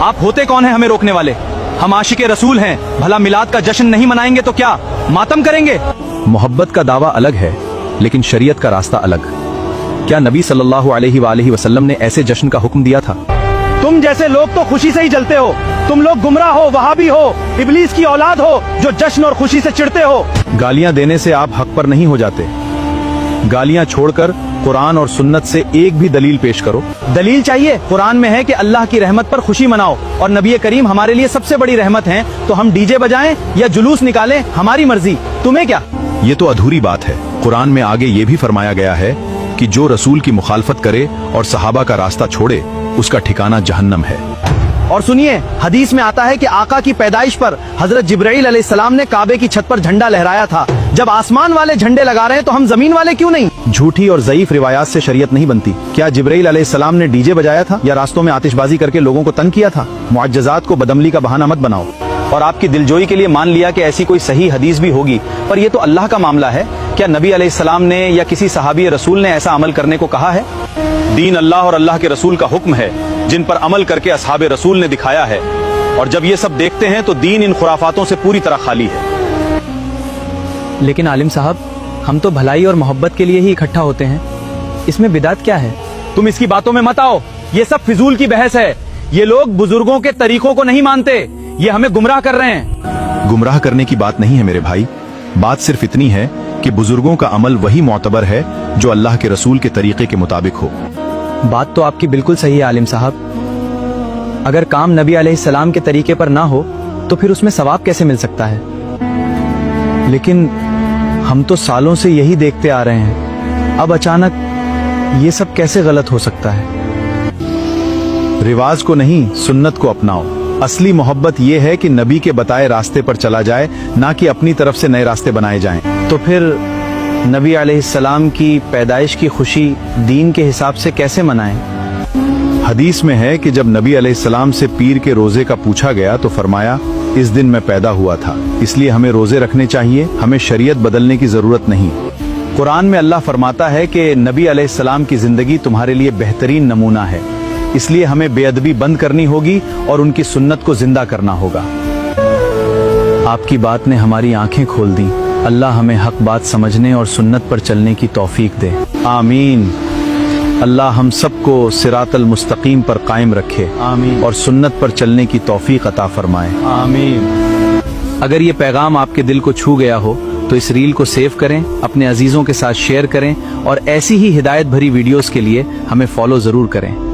आप होते कौन है हमें रोकने वाले? हम आशिके रसूल हैं, भला मिलाद का जश्न नहीं मनाएंगे तो क्या मातम करेंगे? मोहब्बत का दावा अलग है, लेकिन शरीयत का रास्ता अलग। क्या नबी सल्लल्लाहु अलैहि वसल्लम ने ऐसे जश्न का हुक्म दिया था? तुम जैसे लोग तो खुशी से ही जलते हो। तुम लोग गुमराह हो, वहाबी हो, इब्लीस की औलाद हो, जो जश्न और खुशी से चिढ़ते हो। गालियां देने से आप हक पर नहीं हो जाते। गालियां छोड़कर कुरान और सुन्नत से एक भी दलील पेश करो। दलील चाहिए? कुरान में है कि अल्लाह की रहमत पर खुशी मनाओ, और नबी करीम हमारे लिए सबसे बड़ी रहमत हैं, तो हम डीजे बजाएं या जुलूस निकालें, हमारी मर्जी, तुम्हें क्या? ये तो अधूरी बात है। कुरान में आगे ये भी फरमाया गया है कि जो रसूल की मुखालफत करे और सहाबा का रास्ता छोड़े, उसका ठिकाना जहन्नम है। और सुनिए, हदीस में आता है कि आका की पैदाइश पर हजरत जिब्राइल अलैहिस्सलाम ने काबे की छत पर झंडा लहराया था। जब आसमान वाले झंडे लगा रहे हैं तो हम जमीन वाले क्यों नहीं? झूठी और ज़ईफ रिवायात से शरीयत नहीं बनती। क्या जिब्राइल अलैहिस्सलाम ने डीजे बजाया था या रास्तों में आतिशबाजी करके लोगों को तंग किया था? मुअज्जज़ात को बदअमली का बहाना मत बनाओ। और आपकी दिलजोई के लिए मान लिया कि ऐसी कोई सही हदीस भी होगी, पर यह तो अल्लाह का मामला है। क्या नबी अलैहिस्सलाम ने या किसी सहाबी रसूल ने ऐसा अमल करने को कहा है? दीन अल्लाह और अल्लाह के रसूल का हुक्म है, जिन पर अमल करके असहाबे रसूल ने दिखाया है। और जब ये सब देखते हैं तो दीन इन खुराफातों से पूरी तरह खाली है। लेकिन आलिम साहब, हम तो भलाई और मोहब्बत के लिए ही इकट्ठा होते हैं, इसमें बिदात क्या है? तुम इसकी बातों में मत आओ, ये सब फिजूल की बहस है। ये लोग बुजुर्गों के तरीकों को नहीं मानते, ये हमें गुमराह कर रहे हैं। गुमराह करने की बात नहीं है मेरे भाई, बात सिर्फ इतनी है कि बुजुर्गों का अमल वही मोतबर है जो अल्लाह के रसूल के तरीके के मुताबिक हो। बात तो आपकी बिल्कुल सही है आलिम साहब। अगर काम नबी अलैहिस्सलाम के तरीके पर ना हो तो फिर उसमें सवाब कैसे मिल सकता है? लेकिन हम तो सालों से यही देखते आ रहे हैं, अब अचानक ये सब कैसे गलत हो सकता है? रिवाज को नहीं, सुन्नत को अपनाओ। असली मोहब्बत ये है कि नबी के बताए रास्ते पर चला जाए, ना कि अपनी तरफ से नए रास्ते बनाए जाएं। तो फिर नबी अलैहिस्सलाम की पैदाइश की खुशी दीन के हिसाब से कैसे मनाएं? हदीस में है कि जब नबी अलैहिस्सलाम से पीर के रोजे का पूछा गया तो फरमाया, इस दिन मैं पैदा हुआ था, इसलिए हमें रोजे रखने चाहिए, हमें शरीयत बदलने की जरूरत नहीं। कुरान में अल्लाह फरमाता है कि नबी अलैहिस्सलाम की जिंदगी तुम्हारे लिए बेहतरीन नमूना है, इसलिए हमें बेअदबी बंद करनी होगी और उनकी सुन्नत को जिंदा करना होगा। आपकी बात ने हमारी आंखें खोल दी। अल्लाह हमें हक बात समझने और सुन्नत पर चलने की तौफीक दे। आमीन। अल्लाह हम सबको सिरातल मुस्तकीम पर कायम रखे। आमीन। और सुन्नत पर चलने की तौफीक अता फरमाए। आमीन। अगर ये पैगाम आपके दिल को छू गया हो तो इस रील को सेव करें, अपने अजीजों के साथ शेयर करें, और ऐसी ही हिदायत भरी वीडियोस के लिए हमें फॉलो जरूर करें।